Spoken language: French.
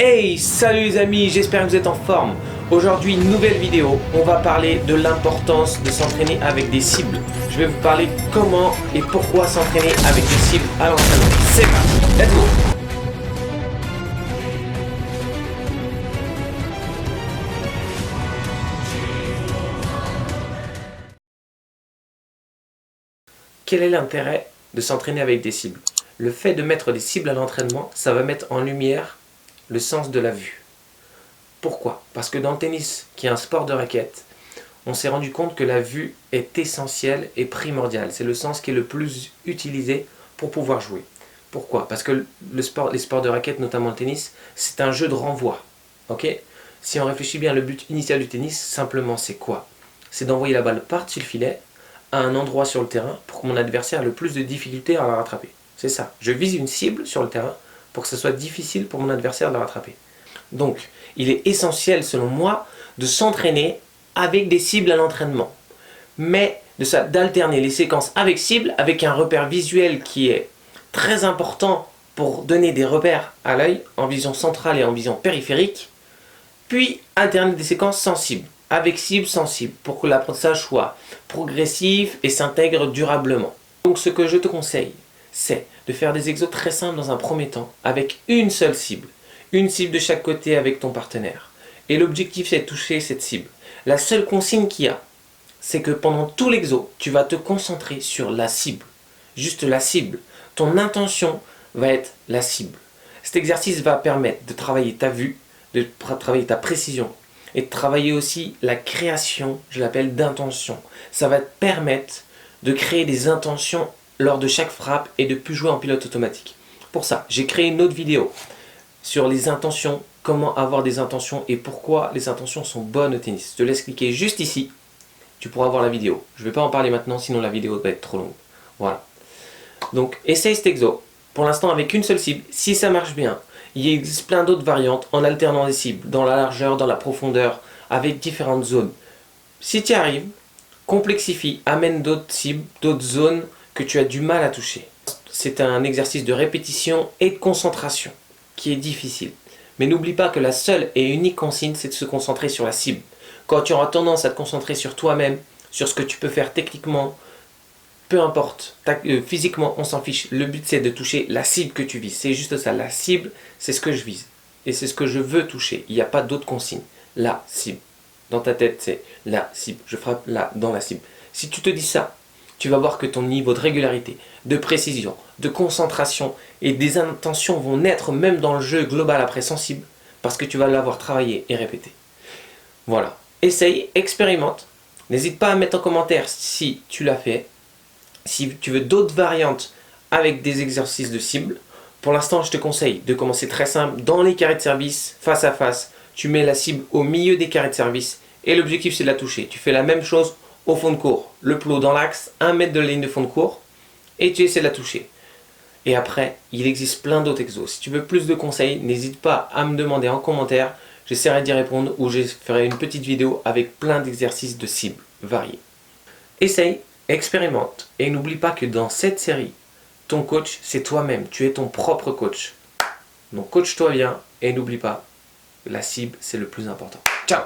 Hey, salut les amis, j'espère que vous êtes en forme. Aujourd'hui, nouvelle vidéo, on va parler de l'importance de s'entraîner avec des cibles. Je vais vous parler comment et pourquoi s'entraîner avec des cibles à l'entraînement. C'est parti, let's go! Quel est l'intérêt de s'entraîner avec des cibles? Le fait de mettre des cibles à l'entraînement, ça va mettre en lumière le sens de la vue. Pourquoi? Parce que dans le tennis, qui est un sport de raquette, on s'est rendu compte que la vue est essentielle et primordiale. C'est le sens qui est le plus utilisé pour pouvoir jouer. Pourquoi? Parce que les sports de raquette, notamment le tennis, c'est un jeu de renvoi. Okay? Si on réfléchit bien, le but initial du tennis, simplement, c'est quoi? C'est d'envoyer la balle par-dessus le filet à un endroit sur le terrain pour que mon adversaire ait le plus de difficulté à la rattraper. C'est ça. Je vise une cible sur le terrain pour que ce soit difficile pour mon adversaire de la rattraper. Donc, il est essentiel, selon moi, de s'entraîner avec des cibles à l'entraînement. Mais d'alterner les séquences avec cible, avec un repère visuel qui est très important pour donner des repères à l'œil, en vision centrale et en vision périphérique, puis alterner des séquences sans cible, avec cible, sans cible, pour que l'apprentissage soit progressif et s'intègre durablement. Donc ce que je te conseille, c'est de faire des exos très simples dans un premier temps, avec une seule cible. Une cible de chaque côté avec ton partenaire. Et l'objectif, c'est de toucher cette cible. La seule consigne qu'il y a, c'est que pendant tout l'exo, tu vas te concentrer sur la cible. Juste la cible. Ton intention va être la cible. Cet exercice va permettre de travailler ta vue, de travailler ta précision et de travailler aussi la création, je l'appelle d'intention. Ça va te permettre de créer des intentions lors de chaque frappe et de plus jouer en pilote automatique. Pour ça, j'ai créé une autre vidéo sur les intentions, comment avoir des intentions et pourquoi les intentions sont bonnes au tennis. Je te laisse cliquer juste ici, tu pourras voir la vidéo. Je ne vais pas en parler maintenant, sinon la vidéo va être trop longue. Voilà. Donc, essaye cet exo. Pour l'instant, avec une seule cible. Si ça marche bien, il existe plein d'autres variantes en alternant des cibles, dans la largeur, dans la profondeur, avec différentes zones. Si tu y arrives, complexifie, amène d'autres cibles, d'autres zones que tu as du mal à toucher. C'est un exercice de répétition et de concentration qui est difficile. Mais n'oublie pas que la seule et unique consigne, c'est de se concentrer sur la cible. Quand tu auras tendance à te concentrer sur toi-même, sur ce que tu peux faire techniquement, peu importe, physiquement, on s'en fiche. Le but, c'est de toucher la cible que tu vises. C'est juste ça. La cible, c'est ce que je vise. Et c'est ce que je veux toucher. Il n'y a pas d'autre consigne. La cible. Dans ta tête, c'est la cible. Je frappe là, dans la cible. Si tu te dis ça, tu vas voir que ton niveau de régularité, de précision, de concentration et des intentions vont naître même dans le jeu global après sensible parce que tu vas l'avoir travaillé et répété. Voilà. Essaye, expérimente. N'hésite pas à mettre en commentaire si tu l'as fait. Si tu veux d'autres variantes avec des exercices de cible. Pour l'instant, je te conseille de commencer très simple. Dans les carrés de service, face à face, tu mets la cible au milieu des carrés de service et l'objectif c'est de la toucher. Tu fais la même chose au fond de cours, le plot dans l'axe, 1 mètre de la ligne de fond de cours, et tu essaies de la toucher. Et après, il existe plein d'autres exos. Si tu veux plus de conseils, n'hésite pas à me demander en commentaire, j'essaierai d'y répondre ou je ferai une petite vidéo avec plein d'exercices de cibles variés. Essaye, expérimente, et n'oublie pas que dans cette série, ton coach, c'est toi-même, tu es ton propre coach. Donc coach-toi bien, et n'oublie pas, la cible, c'est le plus important. Ciao!